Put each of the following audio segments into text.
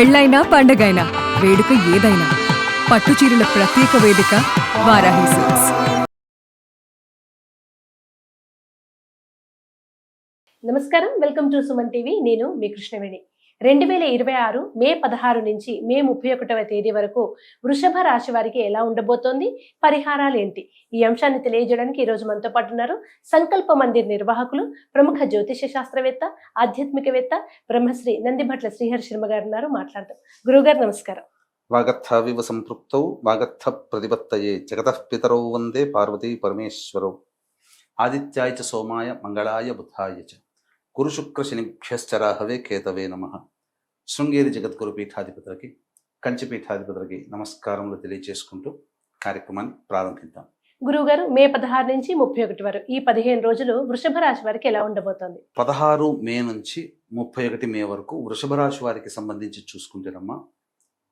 పెళ్ళైనా పండగైనా వేడుక ఏదైనా పట్టుచీరల ప్రత్యేక వేదిక వారాహి సిల్క్స్. నమస్కారం, వెల్కమ్ టు సుమన్ టీవీ. నేను మీ కృష్ణవేణి. 2026 మే 16 నుంచి మే 31వ తేదీ వరకు వృషభ రాశి వారికి ఎలా ఉండబోతోంది, పరిహారాలు ఏంటి, ఈ అంశాన్ని తెలియజేయడానికి ఈ రోజు మనతో పాటు ఉన్నారు సంకల్ప మందిర్ నిర్వాహకులు, ప్రముఖ జ్యోతిష శాస్త్రవేత్త, ఆధ్యాత్మికవేత్త బ్రహ్మశ్రీ నందిభట్ల శ్రీహరి శర్మ గారు ఉన్నారు. మాట్లాడతాం. గురువుగారు నమస్కారం. వాగర్థావివ సంపృక్తౌ వాగర్థ ప్రతిపత్తయే జగతః పితరౌ వందే పార్వతీ పరమేశ్వరౌ. ఆదిత్యాయ చ సోమాయ మంగళాయ బుధాయ చ గురు శుక్ర శనిభ్యశ్చరాహవే కేతవే నమః. శృంగేరి జగద్గురు పీఠాధిపతులకి, కంచి పీఠాధిపతులకి నమస్కారములు తెలియజేసుకుంటూ కార్యక్రమాన్ని ప్రారంభిద్దాం. గురువుగారు, మే 16 నుంచి 31 వరకు ఈ 15 రోజులు వృషభ రాశి వారికి ఎలా ఉండబోతోంది? 16 మే నుంచి 31 మే వరకు వృషభ రాశి వారికి సంబంధించి చూసుకుంటేనమ్మా,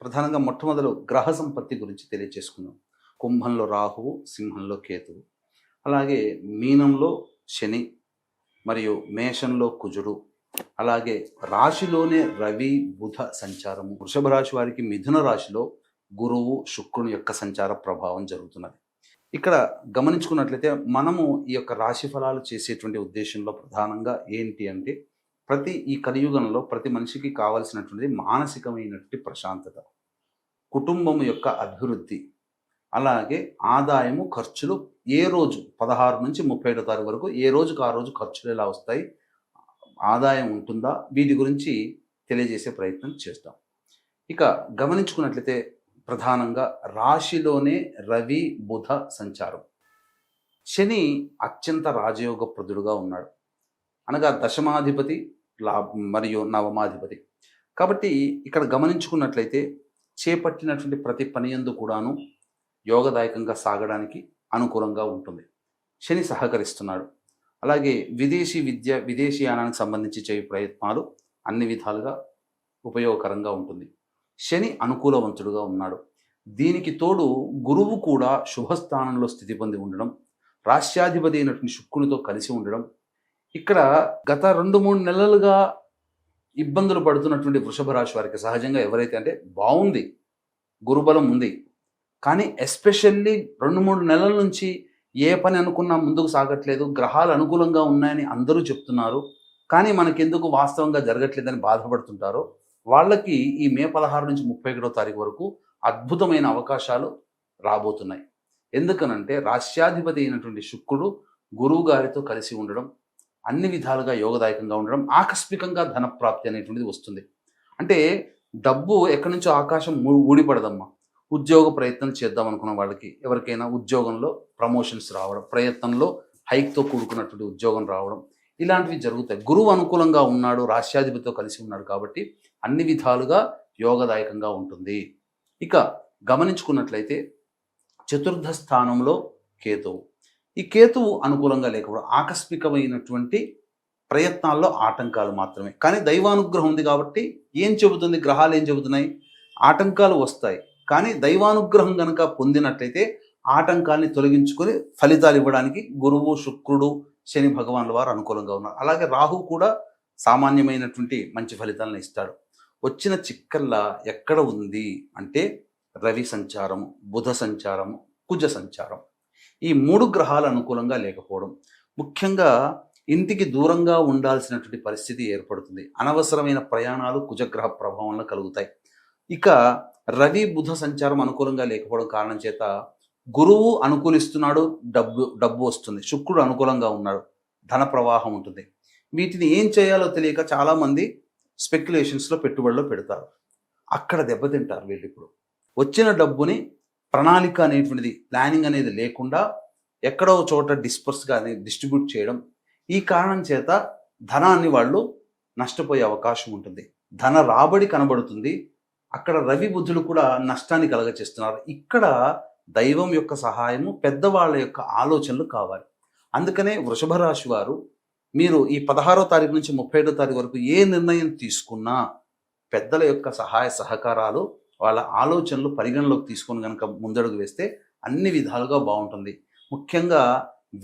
ప్రధానంగా మొట్టమొదలు గ్రహ సంపత్తి గురించి తెలియజేసుకుందాం. కుంభంలో రాహువు, సింహంలో కేతువు, అలాగే మీనంలో శని, మరియు మేషంలో కుజుడు, అలాగే రాశిలోనే రవి బుధ సంచారము. వృషభ రాశి వారికి మిథున రాశిలో గురువు శుక్రుని యొక్క సంచార ప్రభావం జరుగుతున్నది. ఇక్కడ గమనించుకున్నట్లయితే మనము ఈ యొక్క రాశి ఫలాలు చేసేటువంటి ఉద్దేశంలో ప్రధానంగా ఏంటి అంటే, ఈ కలియుగంలో ప్రతి మనిషికి కావలసినటువంటి మానసికమైనటువంటి ప్రశాంతత, కుటుంబం యొక్క అభివృద్ధి, అలాగే ఆదాయము ఖర్చులు ఏ రోజు 16 నుంచి 31 తారీఖు వరకు ఏ రోజుకు ఆ రోజు ఖర్చులు ఎలా వస్తాయి, ఆదాయం ఉంటుందా, వీటి గురించి తెలియజేసే ప్రయత్నం చేస్తాం. ఇక గమనించుకున్నట్లయితే ప్రధానంగా రాశిలోనే రవి బుధ సంచారం. శని అత్యంత రాజయోగప్రదుడుగా ఉన్నాడు, అనగా దశమాధిపతి మరియు నవమాధిపతి. కాబట్టి ఇక్కడ గమనించుకున్నట్లయితే చేపట్టినటువంటి ప్రతి పని యందు కూడాను యోగదాయకంగా సాగడానికి అనుకూలంగా ఉంటుంది. శని సహకరిస్తున్నాడు. అలాగే విదేశీ విద్య, విదేశీయానానికి సంబంధించి చేయ ప్రయత్నాలు అన్ని విధాలుగా ఉపయోగకరంగా ఉంటుంది. శని అనుకూలవంతుడుగా ఉన్నాడు. దీనికి తోడు గురువు కూడా శుభస్థానంలో స్థితి పొంది ఉండడం, రాష్ట్రాధిపతి అయినటువంటి శుక్రునితో కలిసి ఉండడం. ఇక్కడ గత 2-3 నెలలుగా ఇబ్బందులు పడుతున్నటువంటి వృషభ రాశి వారికి సహజంగా ఎవరైతే అంటే బాగుంది, గురుబలం ఉంది, కానీ ఎస్పెషల్లీ 2-3 నెలల నుంచి ఏ పని అనుకున్నా ముందుకు సాగట్లేదు, గ్రహాలు అనుకూలంగా ఉన్నాయని అందరూ చెప్తున్నారు, కానీ మనకెందుకు వాస్తవంగా జరగట్లేదని బాధపడుతుంటారో వాళ్ళకి ఈ మే 16 నుంచి 31 తారీఖు వరకు అద్భుతమైన అవకాశాలు రాబోతున్నాయి. ఎందుకనంటే రాష్ట్రాధిపతి అయినటువంటి శుక్రుడు గురువు గారితో కలిసి ఉండడం, అన్ని విధాలుగా యోగదాయకంగా ఉండడం, ఆకస్మికంగా ధనప్రాప్తి అనేటువంటిది వస్తుంది. అంటే డబ్బు ఎక్కడి నుంచో ఆకాశం ఊడిపడదమ్మా. ఉద్యోగ ప్రయత్నం చేద్దాం అనుకున్న వాళ్ళకి, ఎవరికైనా ఉద్యోగంలో ప్రమోషన్స్ రావడం, ప్రయత్నంలో హైక్తో కూడుకున్నటువంటి ఉద్యోగం రావడం, ఇలాంటివి జరుగుతాయి. గురువు అనుకూలంగా ఉన్నాడు, రాష్ట్రాధిపతితో కలిసి ఉన్నాడు, కాబట్టి అన్ని విధాలుగా యోగదాయకంగా ఉంటుంది. ఇక గమనించుకున్నట్లయితే చతుర్థ స్థానంలో కేతువు. ఈ కేతువు అనుకూలంగా లేకపోవడం, ఆకస్మికమైనటువంటి ప్రయత్నాల్లో ఆటంకాలు మాత్రమే. కానీ దైవానుగ్రహం ఉంది కాబట్టి ఏం చెబుతుంది, గ్రహాలు ఏం చెబుతున్నాయి, ఆటంకాలు వస్తాయి, కానీ దైవానుగ్రహం కనుక పొందినట్లయితే ఆటంకాల్ని తొలగించుకొని ఫలితాలు ఇవ్వడానికి గురువు శుక్రుడు శని భగవానుల వారు అనుకూలంగా ఉన్నారు. అలాగే రాహు కూడా సామాన్యమైనటువంటి మంచి ఫలితాలను ఇస్తాడు. వచ్చిన చిక్కల్లా ఎక్కడ ఉంది అంటే రవి సంచారము, బుధ సంచారము, కుజ సంచారం. ఈ 3 గ్రహాలు అనుకూలంగా లేకపోవడం, ముఖ్యంగా ఇంటికి దూరంగా ఉండాల్సినటువంటి పరిస్థితి ఏర్పడుతుంది. అనవసరమైన ప్రయాణాలు కుజగ్రహ ప్రభావంలో కలుగుతాయి. ఇక రవి బుధ సంచారం అనుకూలంగా లేకపోవడం కారణం చేత గురువు అనుకూలిస్తున్నాడు, డబ్బు వస్తుంది, శుక్రుడు అనుకూలంగా ఉన్నాడు, ధన ప్రవాహం ఉంటుంది. వీటిని ఏం చేయాలో తెలియక చాలామంది స్పెక్యులేషన్స్లో పెట్టుబడిలో పెడతారు, అక్కడ దెబ్బతింటారు. వీళ్ళు ఇప్పుడు వచ్చిన డబ్బుని ప్రణాళిక అనేటువంటిది, ప్లానింగ్ అనేది లేకుండా ఎక్కడో చోట డిస్పర్స్గా డిస్ట్రిబ్యూట్ చేయడం, ఈ కారణం చేత ధనాన్ని వాళ్ళు నష్టపోయే అవకాశం ఉంటుంది. ధన రాబడి కనబడుతుంది, అక్కడ రవి బుద్ధులు కూడా నష్టాన్ని కలగచేస్తున్నారు. ఇక్కడ దైవం యొక్క సహాయము, పెద్దవాళ్ళ యొక్క ఆలోచనలు కావాలి. అందుకనే వృషభ రాశి వారు మీరు ఈ 16వ తారీఖు నుంచి 31వ తారీఖు వరకు ఏ నిర్ణయం తీసుకున్నా పెద్దల యొక్క సహాయ సహకారాలు, వాళ్ళ ఆలోచనలు పరిగణలోకి తీసుకొని కనుక ముందడుగు వేస్తే అన్ని విధాలుగా బాగుంటుంది. ముఖ్యంగా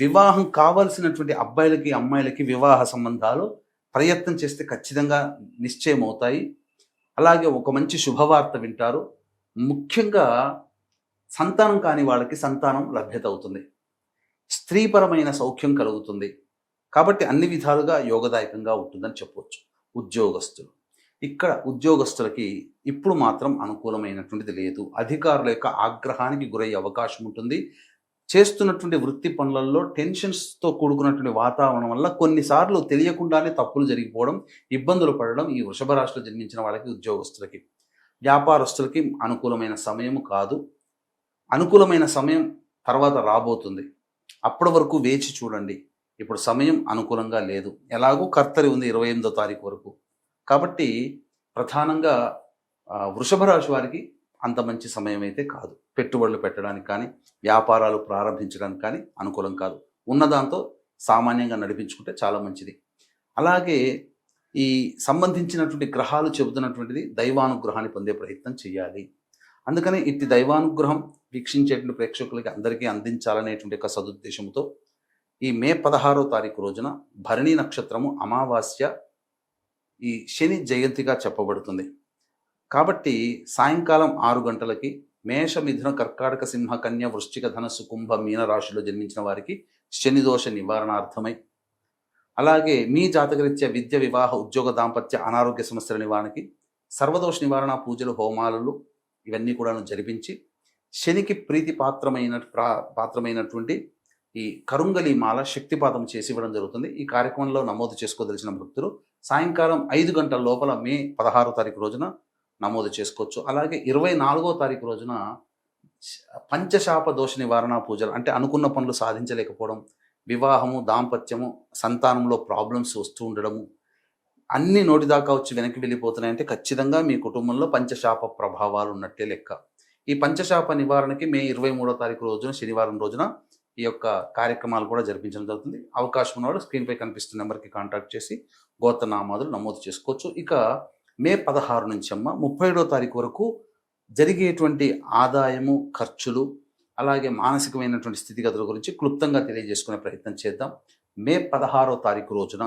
వివాహం కావాల్సినటువంటి అబ్బాయిలకి అమ్మాయిలకి వివాహ సంబంధాలు ప్రయత్నం చేస్తే ఖచ్చితంగా నిశ్చయం అవుతాయి. అలాగే ఒక మంచి శుభవార్త వింటారు. ముఖ్యంగా సంతానం కాని వాళ్ళకి సంతానం లభ్యత అవుతుంది. స్త్రీపరమైన సౌఖ్యం కలుగుతుంది. కాబట్టి అన్ని విధాలుగా యోగదాయకంగా ఉంటుందని చెప్పవచ్చు. ఉద్యోగస్తులు, ఇక్కడ ఉద్యోగస్తులకి ఇప్పుడు మాత్రం అనుకూలమైనటువంటిది లేదు. అధికారుల యొక్క ఆగ్రహానికి గురయ్యే అవకాశం ఉంటుంది. చేస్తున్నటువంటి వృత్తి పనులలో టెన్షన్స్తో కూడుకున్నటువంటి వాతావరణం వల్ల కొన్నిసార్లు తెలియకుండానే తప్పులు జరిగిపోవడం, ఇబ్బందులు పడడం ఈ వృషభ రాశిలో జన్మించిన వాళ్ళకి, ఉద్యోగస్తులకి. వ్యాపారస్తులకి అనుకూలమైన సమయం కాదు. అనుకూలమైన సమయం తర్వాత రాబోతుంది. అప్పటి వరకు వేచి చూడండి. ఇప్పుడు సమయం అనుకూలంగా లేదు. ఎలాగూ కర్తరి ఉంది 28వ తారీఖు వరకు. కాబట్టి ప్రధానంగా వృషభ రాశి వారికి అంత మంచి సమయం అయితే కాదు. పెట్టుబడులు పెట్టడానికి కానీ, వ్యాపారాలు ప్రారంభించడానికి కానీ అనుకూలం కాదు. ఉన్నదాంతో సామాన్యంగా నడిపించుకుంటే చాలా మంచిది. అలాగే ఈ సంబంధించినటువంటి గ్రహాలు చెబుతున్నటువంటిది దైవానుగ్రహాన్ని పొందే ప్రయత్నం చేయాలి. అందుకని ఇట్టి దైవానుగ్రహం వీక్షించేటువంటి ప్రేక్షకులకి అందరికీ అందించాలనేటువంటి ఒక సదుద్దేశంతో ఈ మే 16వ తారీఖు రోజున భరణి నక్షత్రము అమావాస్య ఈ శని జయంతిగా చెప్పబడుతుంది. కాబట్టి సాయంకాలం 6 గంటలకి మేష, మిథున, కర్కాటక, సింహ, కన్య, వృశ్చిక, ధనస్సు, కుంభ, మీన రాశిలో జన్మించిన వారికి శని దోష నివారణార్థమై, అలాగే మీ జాతకరీత్యా విద్య, వివాహ, ఉద్యోగ, దాంపత్య, అనారోగ్య సమస్యల నివారణకి సర్వదోష నివారణ పూజలు, హోమాలు ఇవన్నీ కూడా జరిపించి శనికి ప్రీతి పాత్రమైనటువంటి ఈ కరుంగలి మాల శక్తిపాతం చేసి ఇవ్వడం జరుగుతుంది. ఈ కార్యక్రమంలో నమోదు చేసుకోదలిచిన భక్తులు సాయంకాలం 5 గంటల లోపల మే 16వ తారీఖు రోజున నమోదు చేసుకోవచ్చు. అలాగే 24వ తారీఖు రోజున పంచశాప దోష నివారణ పూజలు, అంటే అనుకున్న పనులు సాధించలేకపోవడం, వివాహము, దాంపత్యము, సంతానంలో ప్రాబ్లమ్స్ వస్తూ ఉండడము, అన్ని నోటిదాకా వచ్చి వెనక్కి వెళ్ళిపోతున్నాయంటే ఖచ్చితంగా మీ కుటుంబంలో పంచశాప ప్రభావాలు ఉన్నట్టే లెక్క. ఈ పంచశాప నివారణకి మే 23వ తారీఖు రోజున, శనివారం రోజున ఈ యొక్క కార్యక్రమాలు కూడా జరిపించడం జరుగుతుంది. అవకాశం ఉన్నవాడు స్క్రీన్పై కనిపిస్తున్న నెంబర్కి కాంటాక్ట్ చేసి గోత్రనామాదులు నమోదు చేసుకోవచ్చు. ఇక మే 16 నుంచి 31వ తారీఖు వరకు జరిగేటువంటి ఆదాయము, ఖర్చులు, అలాగే మానసికమైనటువంటి స్థితిగతుల గురించి క్లుప్తంగా తెలియజేసుకునే ప్రయత్నం చేద్దాం. మే 16వ తారీఖు రోజున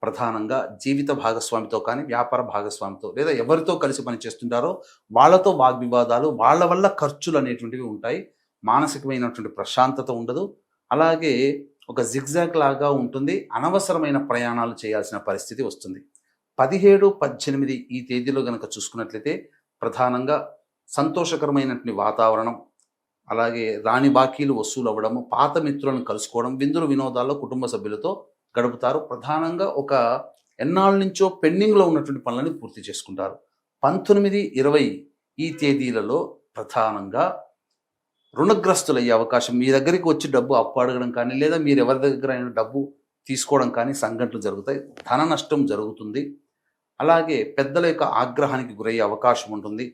ప్రధానంగా జీవిత భాగస్వామితో కానీ, వ్యాపార భాగస్వామితో లేదా ఎవరితో కలిసి పనిచేస్తుంటారో వాళ్ళతో వాగ్వివాదాలు, వాళ్ళ వల్ల ఖర్చులు అనేటువంటివి ఉంటాయి. మానసికమైనటువంటి ప్రశాంతత ఉండదు. అలాగే ఒక జిగ్జాగ్ లాగా ఉంటుంది. అనవసరమైన ప్రయాణాలు చేయాల్సిన పరిస్థితి వస్తుంది. 17, 18 ఈ తేదీలో కనుక చూసుకున్నట్లయితే ప్రధానంగా సంతోషకరమైనటువంటి వాతావరణం, అలాగే రాని బాకీలు వసూలు అవ్వడము, పాత మిత్రులను కలుసుకోవడం, విందులు వినోదాల్లో కుటుంబ సభ్యులతో గడుపుతారు. ప్రధానంగా ఒక ఎన్నాళ్ళ నుంచో పెండింగ్లో ఉన్నటువంటి పనులని పూర్తి చేసుకుంటారు. 19, 20 ఈ తేదీలలో ప్రధానంగా రుణగ్రస్తులయ్యే అవకాశం, మీ దగ్గరికి వచ్చి డబ్బు అప్పు అడగడం కానీ, లేదా మీరు ఎవరి దగ్గర అయినా డబ్బు తీసుకోవడం కానీ సంఘటనలు జరుగుతాయి. ధన నష్టం జరుగుతుంది. అలాగే పెద్దల యొక్క ఆగ్రహానికి గురయ్యే అవకాశం ఉంటుంది.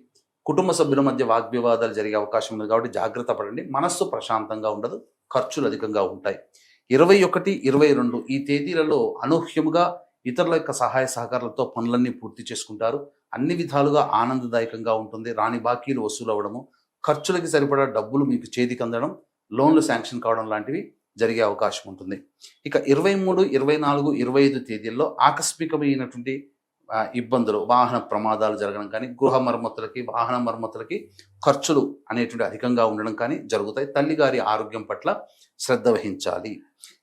కుటుంబ సభ్యుల మధ్య వాగ్వివాదాలు జరిగే అవకాశం ఉంది. కాబట్టి జాగ్రత్త పడండి. మనస్సు ప్రశాంతంగా ఉండదు. ఖర్చులు అధికంగా ఉంటాయి. 21, 22 ఈ తేదీలలో అనూహ్యముగా ఇతరుల యొక్క సహాయ సహకారాలతో పనులన్నీ పూర్తి చేసుకుంటారు. అన్ని విధాలుగా ఆనందదాయకంగా ఉంటుంది. రాని బాకీలు వసూలు అవ్వడము, ఖర్చులకి సరిపడా డబ్బులు మీకు చేతికి అందడం, లోన్లు శాంక్షన్ కావడం లాంటివి జరిగే అవకాశం ఉంటుంది. ఇక 23, 24, 25 తేదీల్లో ఆకస్మికమైనటువంటి ఇబ్బందులు, వాహన ప్రమాదాలు జరగడం కానీ, గృహ మరమ్మతులకి, వాహన మరమ్మతులకి ఖర్చులు అనేటువంటి అధికంగా ఉండడం కానీ జరుగుతాయి. తల్లిగారి ఆరోగ్యం పట్ల శ్రద్ధ వహించాలి.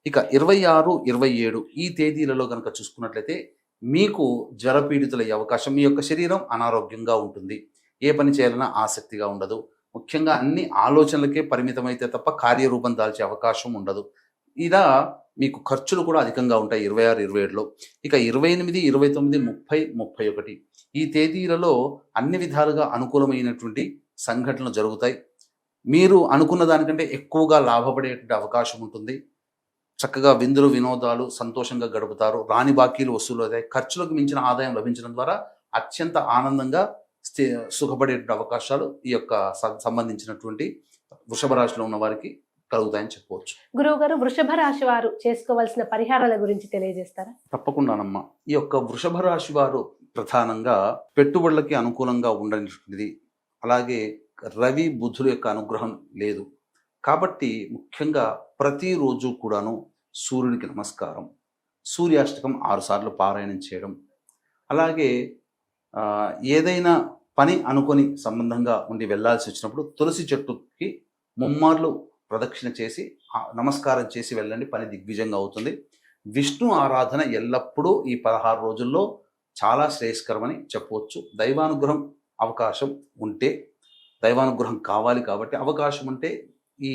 ఇక 26, 27 ఈ తేదీలలో కనుక చూసుకున్నట్లయితే మీకు జ్వరపీడితులయ్యే అవకాశం, మీ యొక్క శరీరం అనారోగ్యంగా ఉంటుంది. ఏ పని చేయాలన్నా ఆసక్తిగా ఉండదు. ముఖ్యంగా అన్ని ఆలోచనలకే పరిమితమైతే తప్ప కార్యరూపం దాల్చే అవకాశం ఉండదు. ఇలా మీకు ఖర్చులు కూడా అధికంగా ఉంటాయి 26, 27లో. ఇక 28, 29, 30, 31 ఈ తేదీలలో అన్ని విధాలుగా అనుకూలమైనటువంటి సంఘటనలు జరుగుతాయి. మీరు అనుకున్న దానికంటే ఎక్కువగా లాభపడేటువంటి అవకాశం ఉంటుంది. చక్కగా విందులు వినోదాలు సంతోషంగా గడుపుతారు. రాని బాకీలు వసూలు అవుతాయి. ఖర్చులకు మించిన ఆదాయం లభించడం ద్వారా అత్యంత ఆనందంగా సుఖపడేటువంటి అవకాశాలు ఈ యొక్క సంబంధించినటువంటి వృషభ రాశిలో ఉన్న వారికి కలుగుతాయని చెప్పవచ్చు. గురువు గారు, వృషభ రాశి వారు చేసుకోవాల్సిన పరిహారాల గురించి తెలియజేస్తారా? తప్పకుండానమ్మా. ఈ యొక్క వృషభ రాశి వారు ప్రధానంగా పెట్టుబడులకి అనుకూలంగా ఉండనిటువంటిది. అలాగే రవి, బుధుల యొక్క అనుగ్రహం లేదు. కాబట్టి ముఖ్యంగా ప్రతిరోజు కూడాను సూర్యుడికి నమస్కారం, సూర్యాష్టకం 6 సార్లు పారాయణం చేయడం, అలాగే ఏదైనా పని అనుకొని సంబంధంగా ఉండి వెళ్ళాల్సి వచ్చినప్పుడు తులసి చెట్టుకి ముమ్మార్లు ప్రదక్షిణ చేసి నమస్కారం చేసి వెళ్ళండి, పని దిగ్విజయంగా అవుతుంది. విష్ణు ఆరాధన ఎల్లప్పుడూ ఈ 16 రోజుల్లో చాలా శ్రేయస్కరమని చెప్పవచ్చు. దైవానుగ్రహం అవకాశం ఉంటే, దైవానుగ్రహం కావాలి కాబట్టి అవకాశం ఉంటే ఈ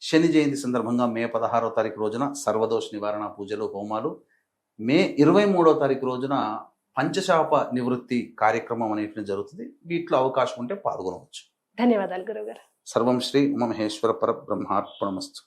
శని జయంతి సందర్భంగా మే 16వ తారీఖు రోజున సర్వదోష నివారణ పూజలు, హోమాలు, మే 23వ తారీఖు రోజున పంచశాప నివృత్తి కార్యక్రమం అనేటువంటి జరుగుతుంది. వీటిలో అవకాశం ఉంటే పాల్గొనవచ్చు. ధన్యవాదాలు గురువుగారు. సర్వం శ్రీ ఉమామహేశ్వర పరబ్రహ్మార్పణమస్తు.